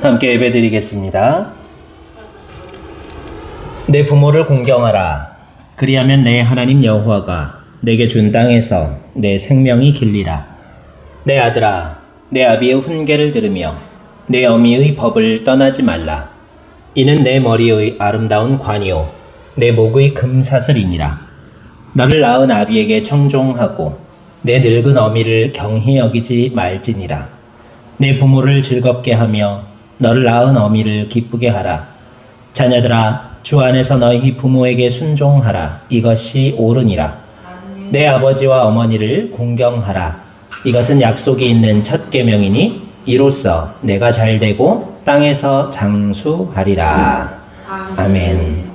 함께 예배드리겠습니다. 내 부모를 공경하라. 그리하면 내 하나님 여호와가 내게 준 땅에서 내 생명이 길리라. 내 아들아, 내 아비의 훈계를 들으며 내 어미의 법을 떠나지 말라. 이는 내 머리의 아름다운 관이요 내 목의 금사슬이니라. 너를 낳은 아비에게 청종하고 내 늙은 어미를 경히 여기지 말지니라. 내 부모를 즐겁게 하며 너를 낳은 어미를 기쁘게 하라. 자녀들아, 주 안에서 너희 부모에게 순종하라. 이것이 옳으니라. 내 아버지와 어머니를 공경하라. 이것은 약속이 있는 첫 계명이니 이로써 내가 잘되고 땅에서 장수하리라. 아멘.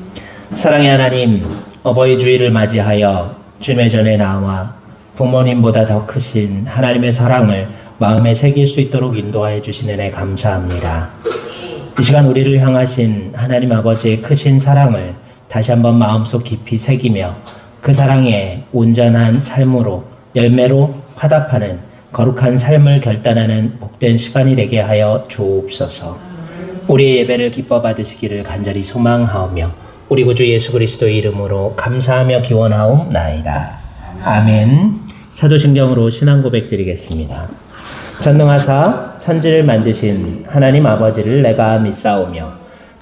사랑의 하나님, 어버이 주일을 맞이하여 주님의 전에 나와 부모님보다 더 크신 하나님의 사랑을 마음에 새길 수 있도록 인도하여 주신 은혜 감사합니다. 이 시간 우리를 향하신 하나님 아버지의 크신 사랑을 다시 한번 마음속 깊이 새기며 그 사랑에 온전한 삶으로 열매로 화답하는 거룩한 삶을 결단하는 복된 시간이 되게 하여 주옵소서. 우리의 예배를 기뻐 받으시기를 간절히 소망하오며 우리 구주 예수 그리스도의 이름으로 감사하며 기원하옵나이다. 아멘. 사도신경으로 신앙 고백 드리겠습니다. 전능하사 천지를 만드신 하나님 아버지를 내가 믿사오며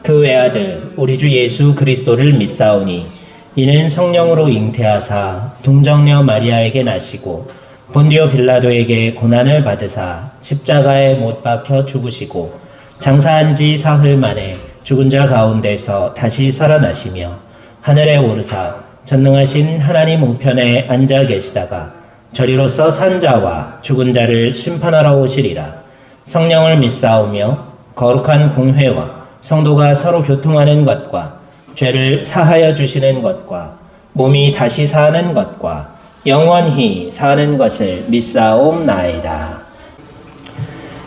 그 외아들 우리 주 예수 그리스도를 믿사오니 이는 성령으로 잉태하사 동정녀 마리아에게 나시고 본디오 빌라도에게 고난을 받으사 십자가에 못 박혀 죽으시고 장사한 지 사흘 만에 죽은 자 가운데서 다시 살아나시며 하늘에 오르사 전능하신 하나님 우편에 앉아 계시다가 저리로서 산 자와 죽은 자를 심판하러 오시리라. 성령을 믿사오며 거룩한 공회와 성도가 서로 교통하는 것과 죄를 사하여 주시는 것과 몸이 다시 사는 것과 영원히 사는 것을 믿사옵나이다.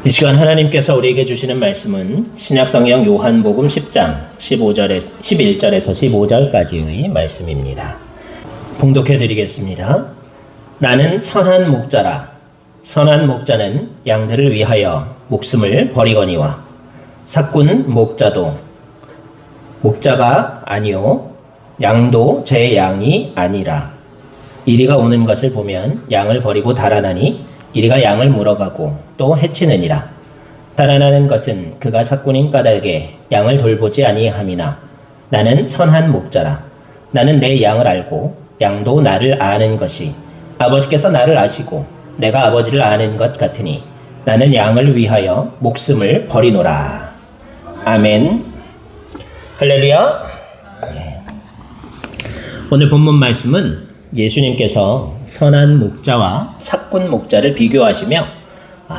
이 시간 하나님께서 우리에게 주시는 말씀은 신약성경 요한복음 10장 11절에서 15절까지의 말씀입니다. 봉독해 드리겠습니다. 나는 선한 목자라. 선한 목자는 양들을 위하여 목숨을 버리거니와 삭군 목자도 목자가 아니요 양도 제 양이 아니라. 이리가 오는 것을 보면 양을 버리고 달아나니 이리가 양을 물어가고 또 해치느니라. 달아나는 것은 그가 삭군인 까닭에 양을 돌보지 아니함이나 나는 선한 목자라. 나는 내 양을 알고 양도 나를 아는 것이 아버지께서 나를 아시고 내가 아버지를 아는 것 같으니 나는 양을 위하여 목숨을 버리노라. 아멘. 할렐루야. 오늘 본문 말씀은 예수님께서 선한 목자와 삭군 목자를 비교하시며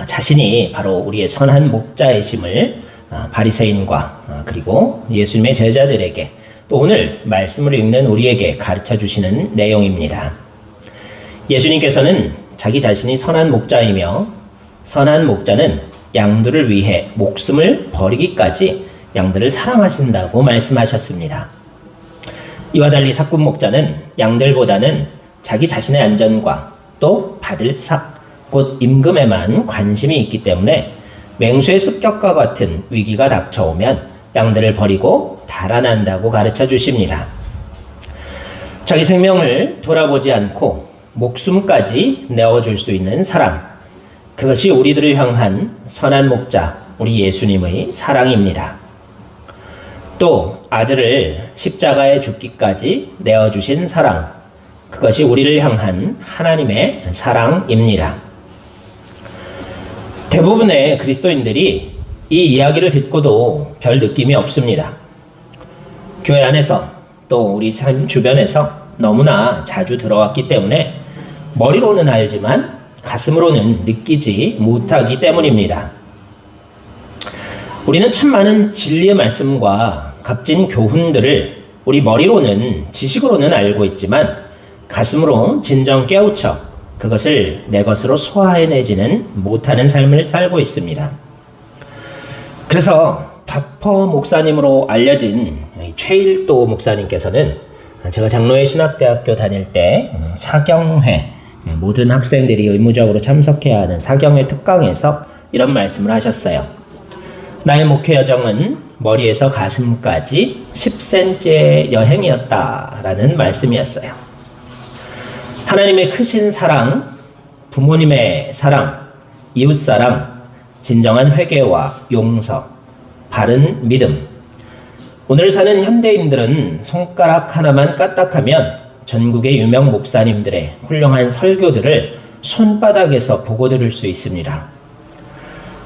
자신이 바로 우리의 선한 목자이심을 바리새인과 그리고 예수님의 제자들에게 또 오늘 말씀을 읽는 우리에게 가르쳐 주시는 내용입니다. 예수님께서는 자기 자신이 선한 목자이며 선한 목자는 양들을 위해 목숨을 버리기까지 양들을 사랑하신다고 말씀하셨습니다. 이와 달리 삭군 목자는 양들보다는 자기 자신의 안전과 또 받을 삭, 곧 임금에만 관심이 있기 때문에 맹수의 습격과 같은 위기가 닥쳐오면 양들을 버리고 달아난다고 가르쳐 주십니다. 자기 생명을 돌아보지 않고 목숨까지 내어줄 수 있는 사랑, 그것이 우리들을 향한 선한 목자, 우리 예수님의 사랑입니다. 또 아들을 십자가에 죽기까지 내어주신 사랑, 그것이 우리를 향한 하나님의 사랑입니다. 대부분의 그리스도인들이 이 이야기를 듣고도 별 느낌이 없습니다. 교회 안에서 또 우리 삶 주변에서 너무나 자주 들어왔기 때문에 머리로는 알지만 가슴으로는 느끼지 못하기 때문입니다. 우리는 참 많은 진리의 말씀과 값진 교훈들을 우리 머리로는 지식으로는 알고 있지만 가슴으로 진정 깨우쳐 그것을 내 것으로 소화해내지는 못하는 삶을 살고 있습니다. 그래서 바퍼 목사님으로 알려진 최일도 목사님께서는 제가 장로회 신학대학교 다닐 때 사경회, 모든 학생들이 의무적으로 참석해야 하는 사경회 특강에서 이런 말씀을 하셨어요. 나의 목회 여정은 머리에서 가슴까지 10cm의 여행이었다라는 말씀이었어요. 하나님의 크신 사랑, 부모님의 사랑, 이웃사랑, 진정한 회개와 용서, 바른 믿음. 오늘 사는 현대인들은 손가락 하나만 까딱하면 전국의 유명 목사님들의 훌륭한 설교들을 손바닥에서 보고 들을 수 있습니다.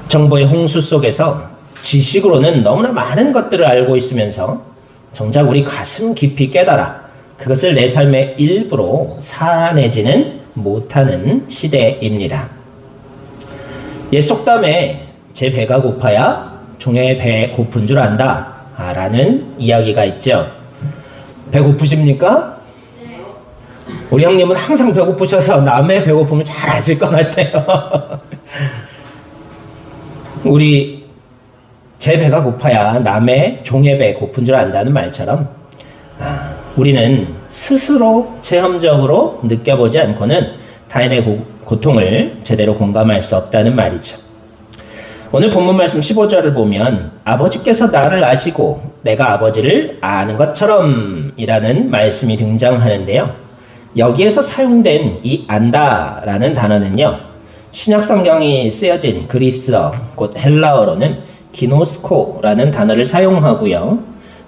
정보의 홍수 속에서 지식으로는 너무나 많은 것들을 알고 있으면서 정작 우리 가슴 깊이 깨달아 그것을 내 삶의 일부로 살아내지는 못하는 시대입니다. 옛 속담에 제 배가 고파야 종의 배 고픈 줄 안다 라는 이야기가 있죠. 배고프십니까? 우리 형님은 항상 배고프셔서 남의 배고픔을 잘 아실 것 같아요. 제 배가 고파야 남의 종의 배 고픈 줄 안다는 말처럼 우리는 스스로 체험적으로 느껴보지 않고는 타인의 고통을 제대로 공감할 수 없다는 말이죠. 오늘 본문 말씀 15절을 보면 아버지께서 나를 아시고 내가 아버지를 아는 것처럼 이라는 말씀이 등장하는데요. 여기에서 사용된 이 안다라는 단어는요. 신약 성경이 쓰여진 그리스어 곧 헬라어로는 기노스코라는 단어를 사용하고요.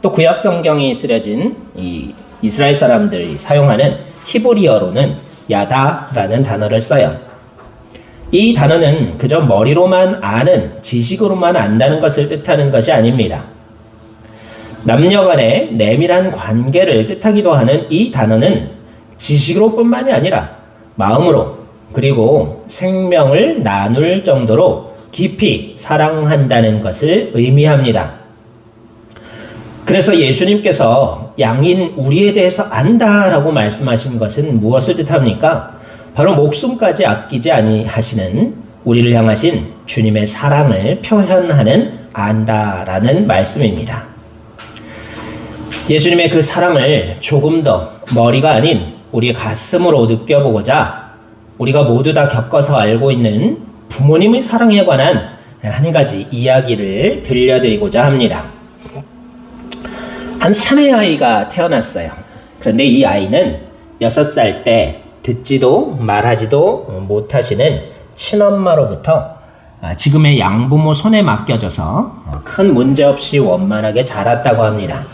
또 구약 성경이 쓰여진 이 이스라엘 사람들이 사용하는 히브리어로는 야다라는 단어를 써요. 이 단어는 그저 머리로만 아는, 지식으로만 안다는 것을 뜻하는 것이 아닙니다. 남녀 간의 내밀한 관계를 뜻하기도 하는 이 단어는 지식으로 뿐만이 아니라 마음으로 그리고 생명을 나눌 정도로 깊이 사랑한다는 것을 의미합니다. 그래서 예수님께서 양인 우리에 대해서 안다라고 말씀하신 것은 무엇을 뜻합니까? 바로 목숨까지 아끼지 아니하시는 우리를 향하신 주님의 사랑을 표현하는 안다라는 말씀입니다. 예수님의 그 사랑을 조금 더 머리가 아닌 우리의 가슴으로 느껴보고자 우리가 모두 다 겪어서 알고 있는 부모님의 사랑에 관한 한 가지 이야기를 들려드리고자 합니다. 한 사내 아이가 태어났어요. 그런데 이 아이는 6살 때 듣지도 말하지도 못하시는 친엄마로부터 지금의 양부모 손에 맡겨져서 큰 문제 없이 원만하게 자랐다고 합니다.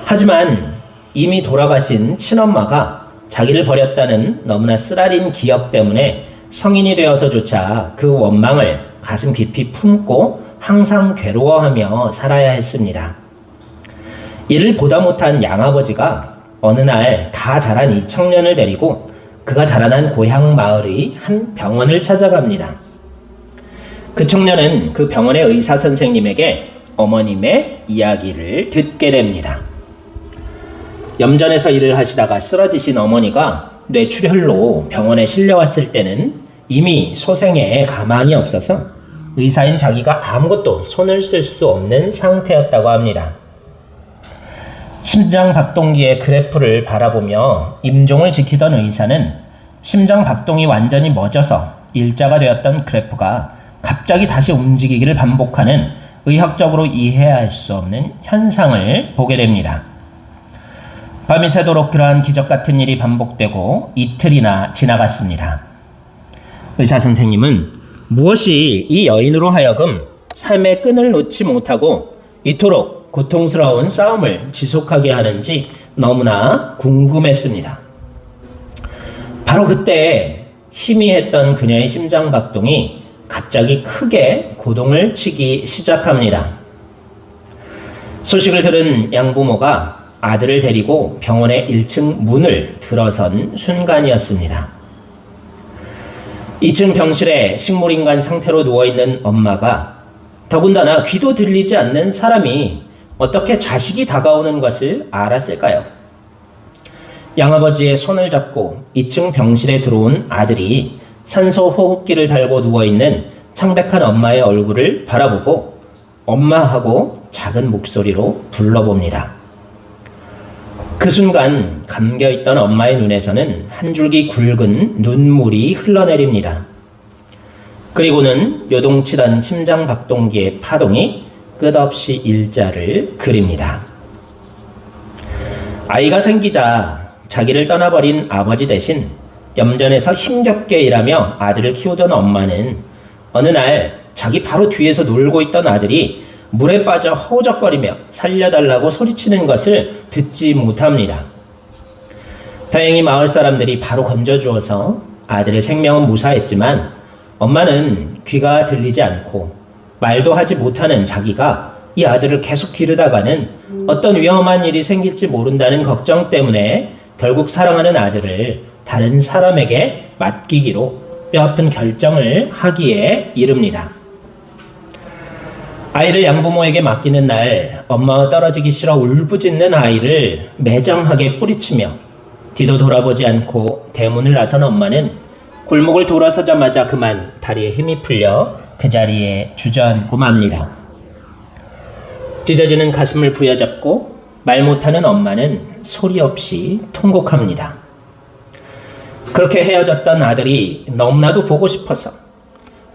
하지만 이미 돌아가신 친엄마가 자기를 버렸다는 너무나 쓰라린 기억 때문에 성인이 되어서조차 그 원망을 가슴 깊이 품고 항상 괴로워하며 살아야 했습니다. 이를 보다 못한 양아버지가 어느 날 다 자란 이 청년을 데리고 그가 자라난 고향 마을의 한 병원을 찾아갑니다. 그 청년은 그 병원의 의사 선생님에게 어머님의 이야기를 듣게 됩니다. 염전에서 일을 하시다가 쓰러지신 어머니가 뇌출혈로 병원에 실려왔을 때는 이미 소생에 가망이 없어서 의사인 자기가 아무것도 손을 쓸 수 없는 상태였다고 합니다. 심장 박동기의 그래프를 바라보며 임종을 지키던 의사는 심장 박동이 완전히 멎어서 일자가 되었던 그래프가 갑자기 다시 움직이기를 반복하는 의학적으로 이해할 수 없는 현상을 보게 됩니다. 밤이 새도록 그러한 기적 같은 일이 반복되고 이틀이나 지나갔습니다. 의사 선생님은 무엇이 이 여인으로 하여금 삶의 끈을 놓지 못하고 이토록 고통스러운 싸움을 지속하게 하는지 너무나 궁금했습니다. 바로 그때 희미했던 그녀의 심장 박동이 갑자기 크게 고동을 치기 시작합니다. 소식을 들은 양부모가 아들을 데리고 병원의 1층 문을 들어선 순간이었습니다. 2층 병실에 식물인간 상태로 누워있는 엄마가 더군다나 귀도 들리지 않는 사람이 어떻게 자식이 다가오는 것을 알았을까요? 양아버지의 손을 잡고 2층 병실에 들어온 아들이 산소 호흡기를 달고 누워있는 창백한 엄마의 얼굴을 바라보고 엄마하고 작은 목소리로 불러봅니다. 그 순간 감겨있던 엄마의 눈에서는 한 줄기 굵은 눈물이 흘러내립니다. 그리고는 요동치던 심장박동기의 파동이 끝없이 일자를 그립니다. 아이가 생기자 자기를 떠나버린 아버지 대신 염전에서 힘겹게 일하며 아들을 키우던 엄마는 어느 날 자기 바로 뒤에서 놀고 있던 아들이 물에 빠져 허우적거리며 살려달라고 소리치는 것을 듣지 못합니다. 다행히 마을 사람들이 바로 건져주어서 아들의 생명은 무사했지만 엄마는 귀가 들리지 않고 말도 하지 못하는 자기가 이 아들을 계속 기르다가는 어떤 위험한 일이 생길지 모른다는 걱정 때문에 결국 사랑하는 아들을 다른 사람에게 맡기기로 뼈아픈 결정을 하기에 이릅니다. 아이를 양부모에게 맡기는 날 엄마와 떨어지기 싫어 울부짖는 아이를 매정하게 뿌리치며 뒤도 돌아보지 않고 대문을 나선 엄마는 골목을 돌아서자마자 그만 다리에 힘이 풀려 그 자리에 주저앉고 맙니다. 찢어지는 가슴을 부여잡고 말 못하는 엄마는 소리 없이 통곡합니다. 그렇게 헤어졌던 아들이 너무나도 보고 싶어서,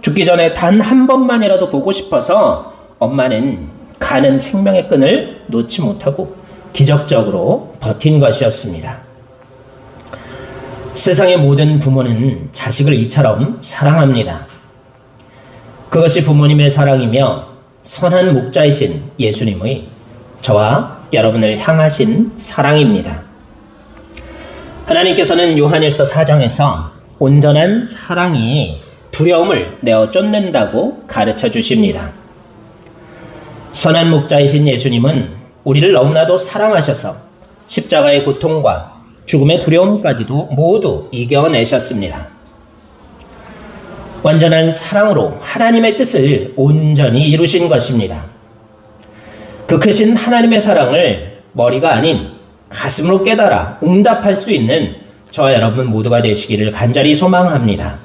죽기 전에 단 한 번만이라도 보고 싶어서 엄마는 가는 생명의 끈을 놓지 못하고 기적적으로 버틴 것이었습니다. 세상의 모든 부모는 자식을 이처럼 사랑합니다. 그것이 부모님의 사랑이며 선한 목자이신 예수님의 저와 여러분을 향하신 사랑입니다. 하나님께서는 요한일서 4장에서 온전한 사랑이 두려움을 내어 쫓는다고 가르쳐 주십니다. 선한 목자이신 예수님은 우리를 너무나도 사랑하셔서 십자가의 고통과 죽음의 두려움까지도 모두 이겨내셨습니다. 완전한 사랑으로 하나님의 뜻을 온전히 이루신 것입니다. 그 크신 하나님의 사랑을 머리가 아닌 가슴으로 깨달아 응답할 수 있는 저와 여러분 모두가 되시기를 간절히 소망합니다.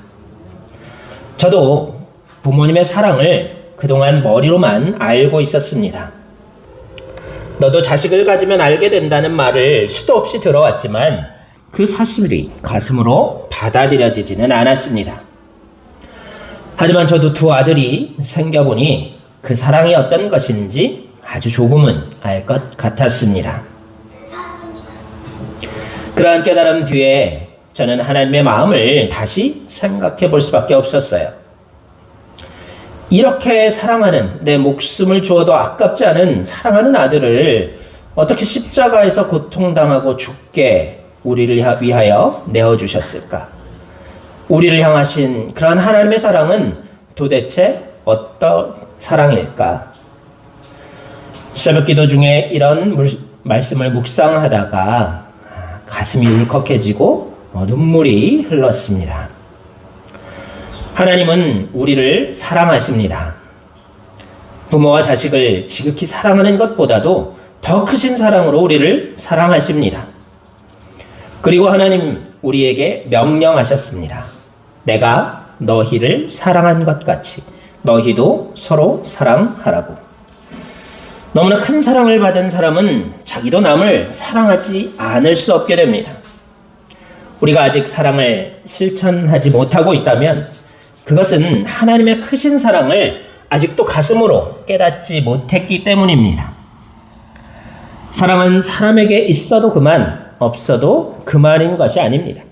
저도 부모님의 사랑을 그동안 머리로만 알고 있었습니다. 너도 자식을 가지면 알게 된다는 말을 수도 없이 들어왔지만 그 사실이 가슴으로 받아들여지지는 않았습니다. 하지만 저도 두 아들이 생겨보니 그 사랑이 어떤 것인지 아주 조금은 알 것 같았습니다. 그러한 깨달음 뒤에 저는 하나님의 마음을 다시 생각해 볼 수밖에 없었어요. 이렇게 사랑하는, 내 목숨을 주어도 아깝지 않은 사랑하는 아들을 어떻게 십자가에서 고통당하고 죽게 우리를 위하여 내어주셨을까? 우리를 향하신 그러한 하나님의 사랑은 도대체 어떤 사랑일까? 새벽기도 중에 이런 말씀을 묵상하다가 가슴이 울컥해지고 눈물이 흘렀습니다. 하나님은 우리를 사랑하십니다. 부모와 자식을 지극히 사랑하는 것보다도 더 크신 사랑으로 우리를 사랑하십니다. 그리고 하나님 우리에게 명령하셨습니다. 내가 너희를 사랑한 것 같이 너희도 서로 사랑하라고. 너무나 큰 사랑을 받은 사람은 자기도 남을 사랑하지 않을 수 없게 됩니다. 우리가 아직 사랑을 실천하지 못하고 있다면 그것은 하나님의 크신 사랑을 아직도 가슴으로 깨닫지 못했기 때문입니다. 사랑은 사람에게 있어도 그만, 없어도 그만인 것이 아닙니다.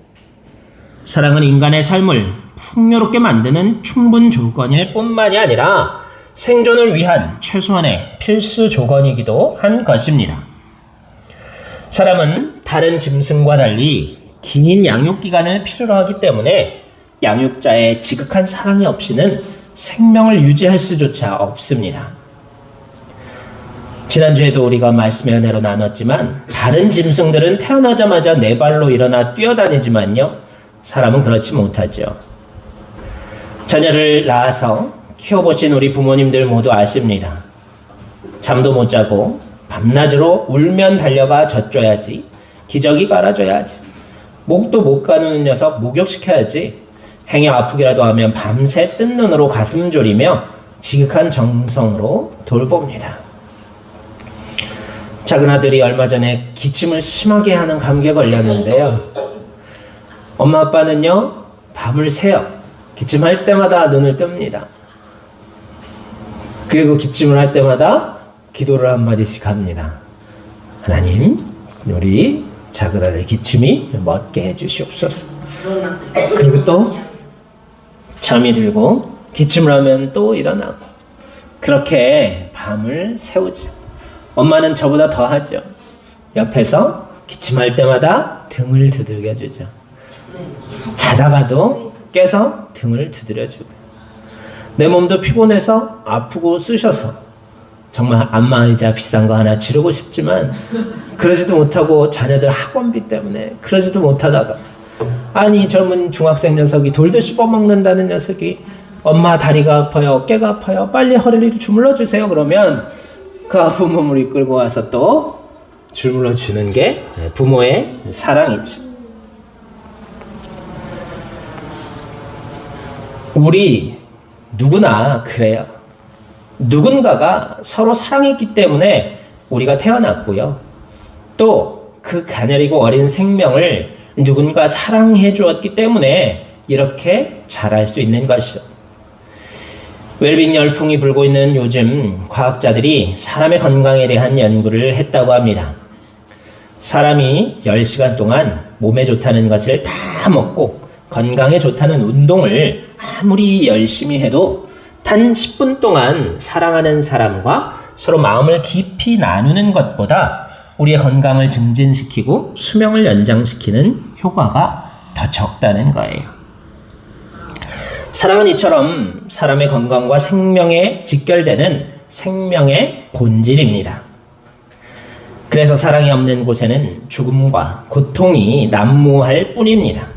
사랑은 인간의 삶을 풍요롭게 만드는 충분 조건일 뿐만이 아니라 생존을 위한 최소한의 필수 조건이기도 한 것입니다. 사람은 다른 짐승과 달리 긴 양육기간을 필요로 하기 때문에 양육자의 지극한 사랑이 없이는 생명을 유지할 수조차 없습니다. 지난주에도 우리가 말씀의 은혜로 나눴지만 다른 짐승들은 태어나자마자 네 발로 일어나 뛰어다니지만요, 사람은 그렇지 못하죠. 자녀를 낳아서 키워보신 우리 부모님들 모두 아십니다. 잠도 못 자고 밤낮으로 울면 달려가 젖줘야지, 기저귀 갈아줘야지, 목도 못 가누는 녀석 목욕시켜야지, 행여 아프기라도 하면 밤새 뜬 눈으로 가슴 졸이며 지극한 정성으로 돌봅니다. 작은 아들이 얼마 전에 기침을 심하게 하는 감기에 걸렸는데요. 엄마 아빠는요, 밤을 새요 기침할 때마다 눈을 뜹니다. 그리고 기침을 할 때마다 기도를 한마디씩 합니다. 하나님, 우리 작은 아들 기침이 멎게 해주시옵소서. 그리고 또 잠이 들고 기침을 하면 또 일어나고, 그렇게 밤을 새우죠. 엄마는 저보다 더 하죠. 옆에서 기침할 때마다 등을 두들겨주죠. 자다가도 깨서 등을 두드려주고, 내 몸도 피곤해서 아프고 쑤셔서 정말 안마의자 비싼 거 하나 지르고 싶지만 그러지도 못하고, 자녀들 학원비 때문에 그러지도 못하다가, 아니 젊은 중학생 녀석이 돌도 씹어먹는다는 녀석이 엄마 다리가 아파요, 어깨가 아파요, 빨리 허리를 주물러 주세요 그러면 그 아픈 몸을 이끌고 와서 또 주물러 주는 게 부모의 사랑이죠. 우리 누구나 그래요. 누군가가 서로 사랑했기 때문에 우리가 태어났고요. 또 그 가녀리고 어린 생명을 누군가 사랑해 주었기 때문에 이렇게 자랄 수 있는 것이죠. 웰빙 열풍이 불고 있는 요즘 과학자들이 사람의 건강에 대한 연구를 했다고 합니다. 사람이 10시간 동안 몸에 좋다는 것을 다 먹고 건강에 좋다는 운동을 아무리 열심히 해도 단 10분 동안 사랑하는 사람과 서로 마음을 깊이 나누는 것보다 우리의 건강을 증진시키고 수명을 연장시키는 효과가 더 적다는 거예요. 사랑은 이처럼 사람의 건강과 생명에 직결되는 생명의 본질입니다. 그래서 사랑이 없는 곳에는 죽음과 고통이 난무할 뿐입니다.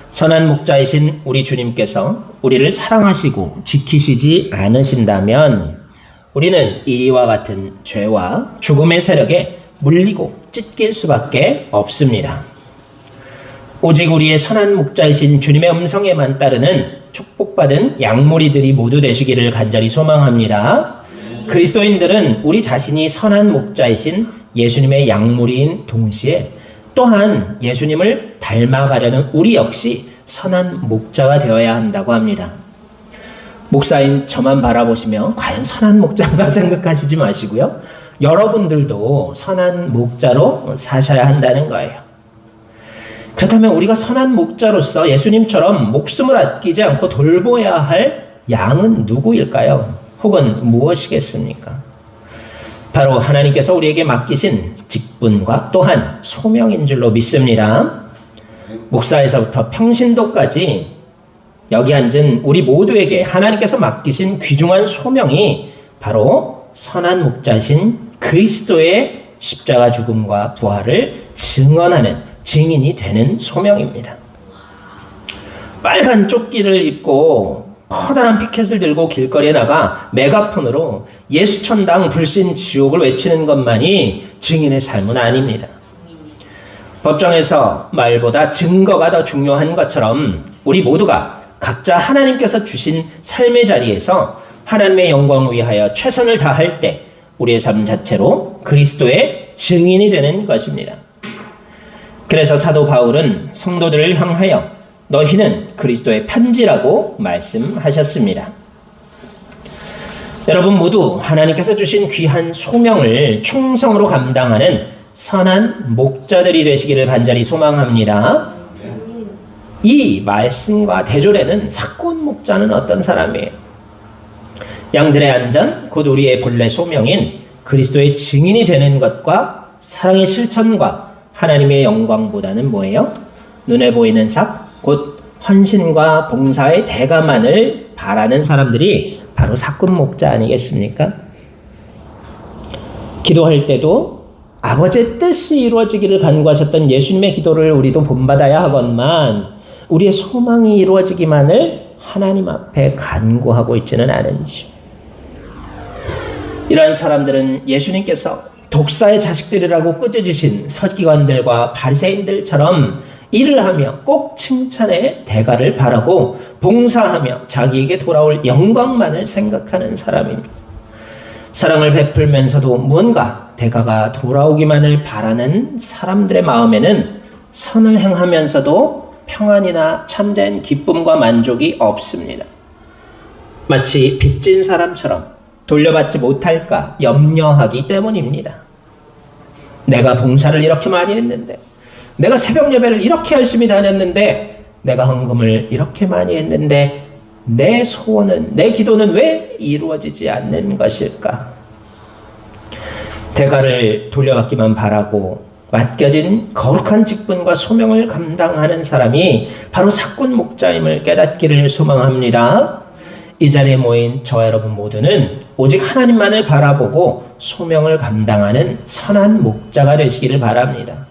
선한 목자이신 우리 주님께서 우리를 사랑하시고 지키시지 않으신다면 우리는 이와 같은 죄와 죽음의 세력에 물리고 찢길 수밖에 없습니다. 오직 우리의 선한 목자이신 주님의 음성에만 따르는 축복받은 양무리들이 모두 되시기를 간절히 소망합니다. 그리스도인들은 우리 자신이 선한 목자이신 예수님의 양무리인 동시에 또한 예수님을 닮아가려는 우리 역시 선한 목자가 되어야 한다고 합니다. 목사인 저만 바라보시며 과연 선한 목자인가 생각하시지 마시고요. 여러분들도 선한 목자로 사셔야 한다는 거예요. 그렇다면 우리가 선한 목자로서 예수님처럼 목숨을 아끼지 않고 돌보아야 할 양은 누구일까요? 혹은 무엇이겠습니까? 바로 하나님께서 우리에게 맡기신 직분과 또한 소명인 줄로 믿습니다. 목사에서부터 평신도까지 여기 앉은 우리 모두에게 하나님께서 맡기신 귀중한 소명이 바로 선한 목자신 그리스도의 십자가 죽음과 부활을 증언하는 증인이 되는 소명입니다. 빨간 조끼를 입고 커다란 피켓을 들고 길거리에 나가 메가폰으로 예수천당 불신 지옥을 외치는 것만이 증인의 삶은 아닙니다. 법정에서 말보다 증거가 더 중요한 것처럼 우리 모두가 각자 하나님께서 주신 삶의 자리에서 하나님의 영광을 위하여 최선을 다할 때 우리의 삶 자체로 그리스도의 증인이 되는 것입니다. 그래서 사도 바울은 성도들을 향하여 너희는 그리스도의 편지라고 말씀하셨습니다. 여러분 모두 하나님께서 주신 귀한 소명을 충성으로 감당하는 선한 목자들이 되시기를 간절히 소망합니다. 이 말씀과 대조되는 사꾼 목자는 어떤 사람이에요? 양들의 안전, 곧 우리의 본래 소명인 그리스도의 증인이 되는 것과 사랑의 실천과 하나님의 영광보다는 뭐예요? 눈에 보이는 삭, 곧 헌신과 봉사의 대가만을 바라는 사람들이 바로 사꾼 목자 아니겠습니까? 기도할 때도 아버지의 뜻이 이루어지기를 간구하셨던 예수님의 기도를 우리도 본받아야 하건만 우리의 소망이 이루어지기만을 하나님 앞에 간구하고 있지는 않은지. 이러한 사람들은 예수님께서 독사의 자식들이라고 꾸짖으신 서기관들과 바리새인들처럼 일을 하며 꼭 칭찬의 대가를 바라고 봉사하며 자기에게 돌아올 영광만을 생각하는 사람입니다. 사랑을 베풀면서도 무언가 대가가 돌아오기만을 바라는 사람들의 마음에는 선을 행하면서도 평안이나 참된 기쁨과 만족이 없습니다. 마치 빚진 사람처럼 돌려받지 못할까 염려하기 때문입니다. 내가 봉사를 이렇게 많이 했는데, 내가 새벽 예배를 이렇게 열심히 다녔는데, 내가 헌금을 이렇게 많이 했는데 내 소원은, 내 기도는 왜 이루어지지 않는 것일까? 대가를 돌려받기만 바라고 맡겨진 거룩한 직분과 소명을 감당하는 사람이 바로 사꾼 목자임을 깨닫기를 소망합니다. 이 자리에 모인 저와 여러분 모두는 오직 하나님만을 바라보고 소명을 감당하는 선한 목자가 되시기를 바랍니다.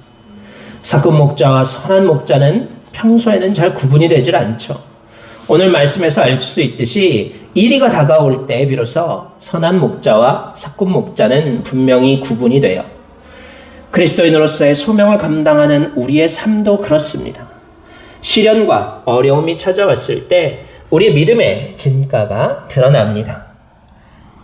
사꾼 목자와 선한 목자는 평소에는 잘 구분이 되질 않죠. 오늘 말씀에서 알 수 있듯이 이리가 다가올 때 비로소 선한 목자와 사꾼 목자는 분명히 구분이 돼요. 그리스도인으로서의 소명을 감당하는 우리의 삶도 그렇습니다. 시련과 어려움이 찾아왔을 때 우리의 믿음의 진가가 드러납니다.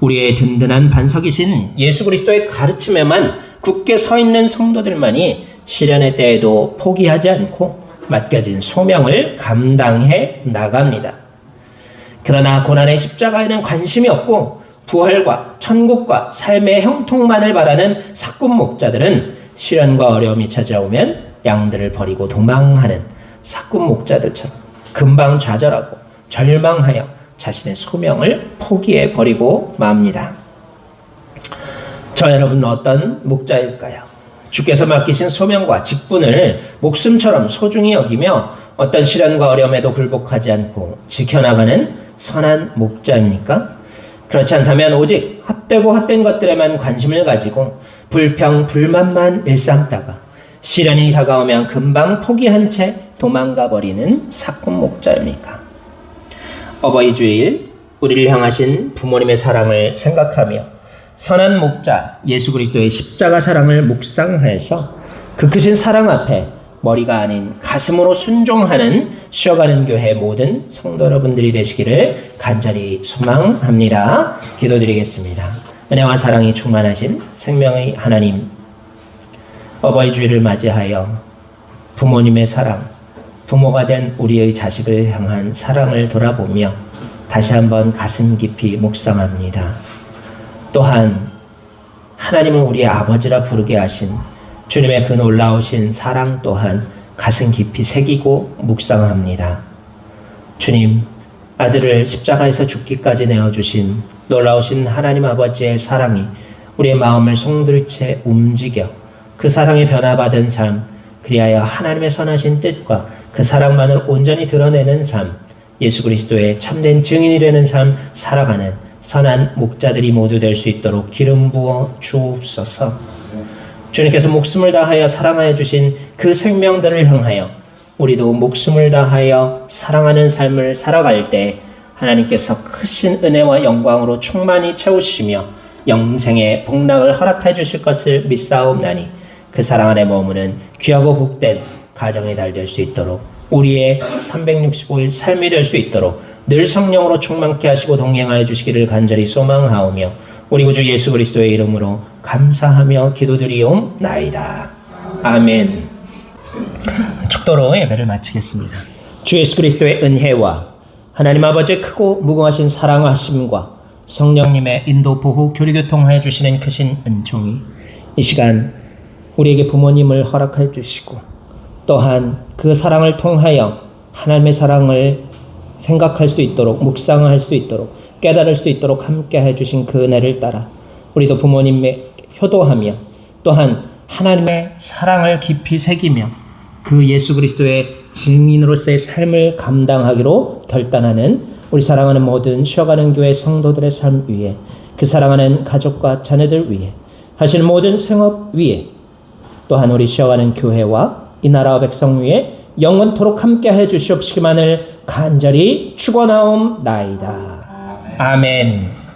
우리의 든든한 반석이신 예수 그리스도의 가르침에만 굳게 서 있는 성도들만이 시련의 때에도 포기하지 않고 맡겨진 소명을 감당해 나갑니다. 그러나 고난의 십자가에는 관심이 없고 부활과 천국과 삶의 형통만을 바라는 사꾼 목자들은 시련과 어려움이 찾아오면 양들을 버리고 도망하는 사꾼 목자들처럼 금방 좌절하고 절망하여 자신의 소명을 포기해 버리고 맙니다. 저 여러분은 어떤 목자일까요? 주께서 맡기신 소명과 직분을 목숨처럼 소중히 여기며 어떤 시련과 어려움에도 굴복하지 않고 지켜나가는 선한 목자입니까? 그렇지 않다면 오직 헛되고 헛된 것들에만 관심을 가지고 불평, 불만만 일삼다가 시련이 다가오면 금방 포기한 채 도망가 버리는 사꾼 목자입니까? 어버이 주일 우리를 향하신 부모님의 사랑을 생각하며 선한 목자 예수 그리스도의 십자가 사랑을 묵상해서 그 크신 사랑 앞에 머리가 아닌 가슴으로 순종하는 쉬어가는 교회 모든 성도 여러분들이 되시기를 간절히 소망합니다. 기도드리겠습니다. 은혜와 사랑이 충만하신 생명의 하나님, 어버이 주일을 맞이하여 부모님의 사랑, 부모가 된 우리의 자식을 향한 사랑을 돌아보며 다시 한번 가슴 깊이 묵상합니다. 또한 하나님은 우리의 아버지라 부르게 하신 주님의 그 놀라우신 사랑 또한 가슴 깊이 새기고 묵상합니다. 주님, 아들을 십자가에서 죽기까지 내어주신 놀라우신 하나님 아버지의 사랑이 우리의 마음을 송두리째 움직여 그 사랑에 변화받은 삶, 그리하여 하나님의 선하신 뜻과 그 사랑만을 온전히 드러내는 삶, 예수 그리스도의 참된 증인이 되는 삶 살아가는 선한 목자들이 모두 될 수 있도록 기름 부어 주옵소서. 주님께서 목숨을 다하여 사랑하여 주신 그 생명들을 향하여 우리도 목숨을 다하여 사랑하는 삶을 살아갈 때 하나님께서 크신 은혜와 영광으로 충만히 채우시며 영생의 복락을 허락해 주실 것을 믿사옵나니 그 사랑 안에 머무는 귀하고 복된 가정의 달 될 수 있도록 우리의 365일 삶이 될 수 있도록 늘 성령으로 충만케 하시고 동행하여 주시기를 간절히 소망하오며 우리 구주 예수 그리스도의 이름으로 감사하며 기도드리옵나이다. 아멘. 축도로 예배를 마치겠습니다. 주 예수 그리스도의 은혜와 하나님 아버지의 크고 무궁하신 사랑하심과 성령님의 인도 보호 교리교통하여 주시는 크신 은총이 이 시간 우리에게 부모님을 허락해 주시고 또한 그 사랑을 통하여 하나님의 사랑을 생각할 수 있도록 묵상할 수 있도록 깨달을 수 있도록 함께 해주신 그 은혜를 따라 우리도 부모님에 효도하며 또한 하나님의 사랑을 깊이 새기며 그 예수 그리스도의 증인으로서의 삶을 감당하기로 결단하는 우리 사랑하는 모든 쉬어가는 교회 성도들의 삶 위에 그 사랑하는 가족과 자녀들 위에 하시는 모든 생업 위에 또한 우리 쉬어가는 교회와 이 나라와 백성 위에 영원토록 함께 해 주시옵시기만을 간절히 축원하옵나이다. 아멘.